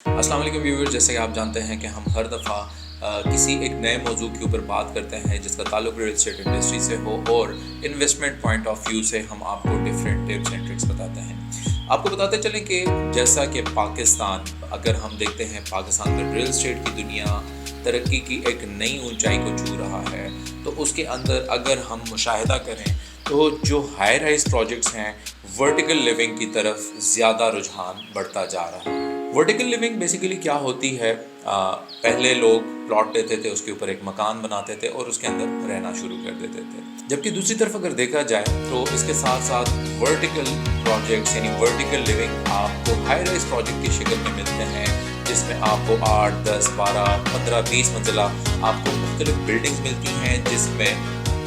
अस्सलाम वालेकुम व्यूअर्स, जैसे कि आप जानते हैं कि हम हर दफ़ा किसी एक नए मौजू के ऊपर बात करते हैं जिसका ताल्लुक रियल एस्टेट इंडस्ट्री से हो और इन्वेस्टमेंट पॉइंट ऑफ व्यू से हम आपको डिफरेंट टिप्स एंड ट्रिक्स बताते हैं। आपको बताते चलें कि जैसा कि पाकिस्तान, अगर हम देखते हैं पाकिस्तान में रियल एस्टेट की दुनिया तरक्की की एक नई ऊंचाई को छू रहा है, तो उसके अंदर अगर हम मुशाहिदा करें तो जो हाई राइज प्रोजेक्ट्स हैं, वर्टिकल लिविंग की तरफ ज़्यादा रुझान बढ़ता जा रहा है। वर्टिकल लिविंग बेसिकली क्या होती है? पहले लोग प्लॉट लेते थे, उसके ऊपर एक मकान बनाते थे और उसके अंदर रहना शुरू कर देते थे। जबकि दूसरी तरफ अगर देखा जाए तो इसके साथ साथ वर्टिकल प्रोजेक्ट्स यानी वर्टिकल लिविंग आपको हाई राइज प्रोजेक्ट की शक्ल में मिलते हैं, जिसमें आपको 8, 10, 12, 15, 20 मंजिला आपको मुख्तलिफ बिल्डिंग्स मिलती हैं, जिसमें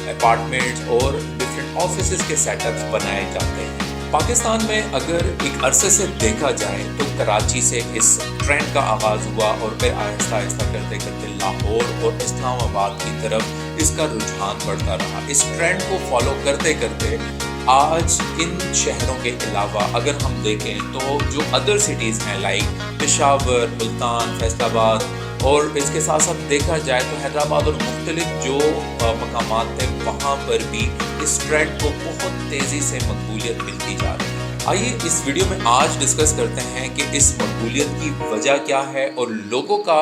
अपार्टमेंट्स और डिफरेंट ऑफिसेज के सेटअप्स बनाए जाते हैं। पाकिस्तान में अगर एक अरसे से देखा जाए तो कराची से इस ट्रेंड का आगाज़ हुआ और फिर आहिस्ता आहिस्ता करते करते लाहौर और इस्लामाबाद की तरफ इसका रुझान बढ़ता रहा। इस ट्रेंड को फॉलो करते करते आज इन शहरों के अलावा अगर हम देखें तो जो अदर सिटीज़ हैं लाइक पेशावर, मुल्तान, फैसलाबाद और इसके साथ साथ देखा जाए तो हैदराबाद और मुख्तलिफ जो मकामात थे, वहाँ पर भी इस ट्रेंड को बहुत तेज़ी से मकबूलियत मिलती जा रही है। आइए इस वीडियो में आज डिस्कस करते हैं कि इस मकबूलियत की वजह क्या है और लोगों का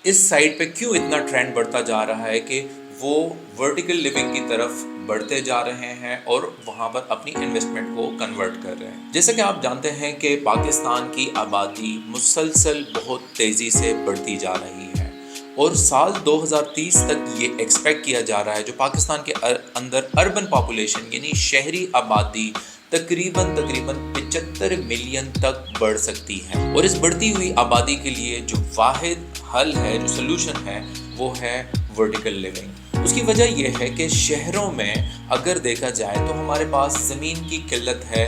इस साइड पे क्यों इतना ट्रेंड बढ़ता जा रहा है कि वो वर्टिकल लिविंग की तरफ बढ़ते जा रहे हैं और वहाँ पर अपनी इन्वेस्टमेंट को कन्वर्ट कर रहे हैं। जैसे कि आप जानते हैं कि पाकिस्तान की आबादी मुसलसल बहुत तेज़ी से बढ़ती जा रही है और साल 2030 तक ये एक्सपेक्ट किया जा रहा है जो पाकिस्तान के अंदर अर्बन पॉपुलेशन यानी शहरी आबादी तकरीबन 75 मिलियन तक बढ़ सकती है। और इस बढ़ती हुई आबादी के लिए जो वाहिद हल है, जो सोल्यूशन है, वो है वर्टिकल लिविंग। उसकी वजह यह है कि शहरों में अगर देखा जाए तो हमारे पास ज़मीन की किल्लत है,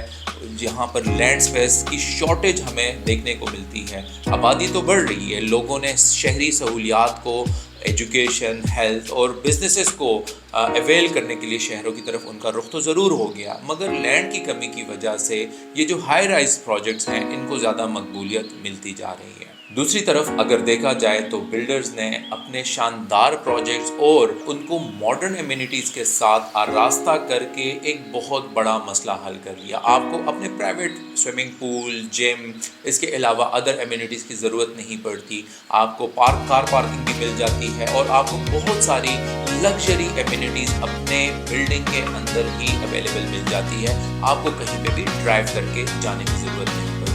जहाँ पर लैंड स्पेस की शॉर्टेज हमें देखने को मिलती है। आबादी तो बढ़ रही है, लोगों ने शहरी सहूलियात को, एजुकेशन, हेल्थ और बिजनेसेस को अवेल करने के लिए शहरों की तरफ उनका रुख तो ज़रूर हो गया, मगर लैंड की कमी की वजह से ये जो हाई राइज प्रोजेक्ट्स हैं इनको ज़्यादा मकबूलियत मिलती जा रही है। दूसरी तरफ अगर देखा जाए तो बिल्डर्स ने अपने शानदार प्रोजेक्ट्स और उनको मॉडर्न एमिनिटीज़ के साथ आरास्ता करके एक बहुत बड़ा मसला हल कर लिया। आपको अपने प्राइवेट स्विमिंग पूल, जिम, इसके अलावा अदर एमिनिटीज़ की ज़रूरत नहीं पड़ती। आपको कार पार्किंग भी मिल जाती है और आपको बहुत सारी लग्जरी एमिनिटीज़ अपने बिल्डिंग के अंदर ही अवेलेबल मिल जाती है। आपको कहीं पे भी ड्राइव करके जाने की ज़रूरत नहीं पड़ती।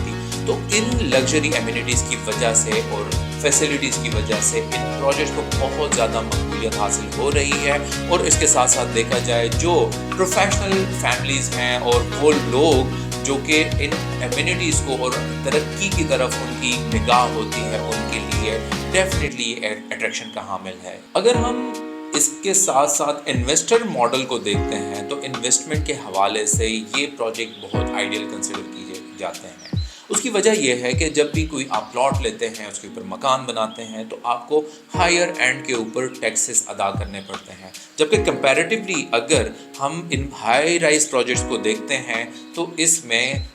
तो इन लग्जरी एमिनिटीज़ की वजह से और फैसिलिटीज़ की वजह से इन प्रोजेक्ट्स को बहुत ज़्यादा मकबूलियत हासिल हो रही है। और इसके साथ साथ देखा जाए जो प्रोफेशनल फैमिलीज़ हैं और वो लोग जो कि इन एमिनिटीज़ को और तरक्की की तरफ उनकी निगाह होती है, उनके लिए डेफिनेटली अट्रैक्शन का हामिल है। अगर हम इसके साथ साथ इन्वेस्टर मॉडल को देखते हैं तो इन्वेस्टमेंट के हवाले से ये प्रोजेक्ट बहुत आइडियल कंसिडर किए जाते हैं। उसकी वजह यह है कि जब भी कोई आप प्लॉट लेते हैं, उसके ऊपर मकान बनाते हैं, तो आपको हायर एंड के ऊपर टैक्सेस अदा करने पड़ते हैं। जबकि कंपैरेटिवली अगर हम इन हाई राइज प्रोजेक्ट्स को देखते हैं तो इसमें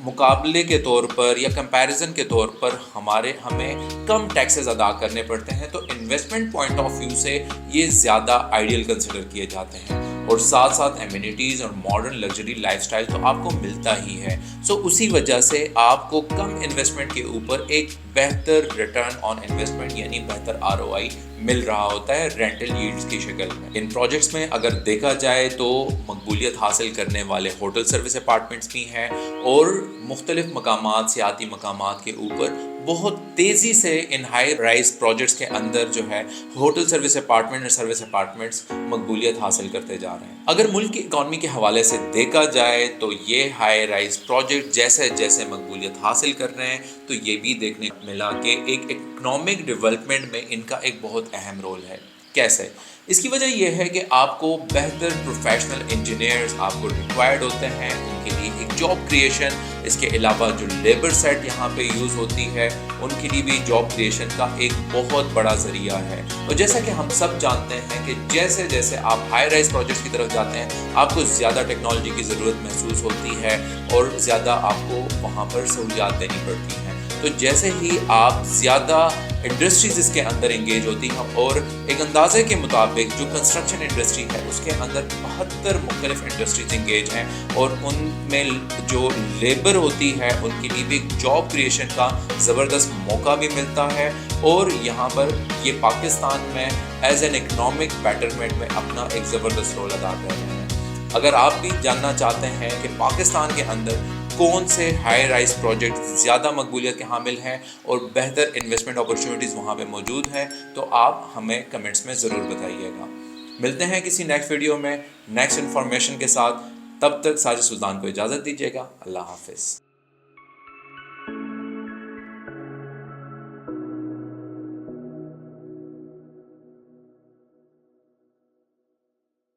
मुकाबले के तौर पर या कंपैरिजन के तौर पर हमें कम टैक्सेस अदा करने पड़ते हैं। तो इन्वेस्टमेंट पॉइंट ऑफ व्यू से ये ज़्यादा आइडियल कंसिडर किए जाते हैं और साथ साथ एमिनिटीज़ और मॉडर्न लग्जरी लाइफस्टाइल तो आपको मिलता ही है। सो उसी वजह से आपको कम इन्वेस्टमेंट के ऊपर एक बेहतर रिटर्न ऑन इन्वेस्टमेंट यानी बेहतर ROI मिल रहा होता है रेंटल यील्ड्स की शक्ल में। इन प्रोजेक्ट्स में अगर देखा जाए तो मकबूलियत हासिल करने वाले होटल सर्विस अपार्टमेंट्स भी हैं और मुख्तलिफ मकामात, सियाती मकामात के ऊपर बहुत तेज़ी से इन हाई राइज प्रोजेक्ट्स के अंदर जो है होटल सर्विस अपार्टमेंट और सर्विस अपार्टमेंट्स मकबूलियत हासिल करते जा रहे हैं। अगर मुल्क की इकॉनमी के हवाले से देखा जाए तो ये हाई राइज प्रोजेक्ट जैसे जैसे मकबूलियत हासिल कर रहे हैं तो ये भी देखने को मिला कि एक इकनॉमिक डेवलपमेंट में इनका एक बहुत अहम रोल है। कैसे? इसकी वजह यह है कि आपको बेहतर प्रोफेशनल इंजीनियर्स आपको रिक्वायर्ड होते हैं, उनके लिए एक जॉब क्रिएशन, इसके अलावा जो लेबर सेट यहाँ पे यूज़ होती है उनके लिए भी जॉब क्रिएशन का एक बहुत बड़ा ज़रिया है। और जैसा कि हम सब जानते हैं कि जैसे जैसे आप हाई राइज प्रोजेक्ट्स की तरफ जाते हैं आपको ज़्यादा टेक्नोलॉजी की ज़रूरत महसूस होती है और ज़्यादा आपको वहाँ पर सहूलियात देनी पड़ती हैं। تو جیسے ہی آپ زیادہ انڈسٹریز اس کے اندر انگیج ہوتی ہیں اور ایک اندازے کے مطابق جو کنسٹرکشن انڈسٹری ہے اس کے اندر 72 مختلف انڈسٹریز انگیج ہیں اور ان میں جو لیبر ہوتی ہے ان کے لیے بھی ایک جاب کریشن کا زبردست موقع بھی ملتا ہے اور یہاں پر یہ پاکستان میں ایز این اکنامک بیٹرمنٹ میں اپنا ایک زبردست رول ادا کر رہے ہیں۔ اگر آپ بھی جاننا چاہتے ہیں کہ پاکستان کے اندر کون سے ہائی رائز پروجیکٹ زیادہ مقبولیت کے حامل ہیں اور بہتر انویسٹمنٹ اپرچونیٹیز وہاں پہ موجود ہیں تو آپ ہمیں کمنٹس میں ضرور بتائیے گا۔ ملتے ہیں کسی نیکسٹ ویڈیو میں نیکسٹ انفارمیشن کے ساتھ، تب تک ساجد سلطان کو اجازت دیجیے گا۔ اللہ حافظ۔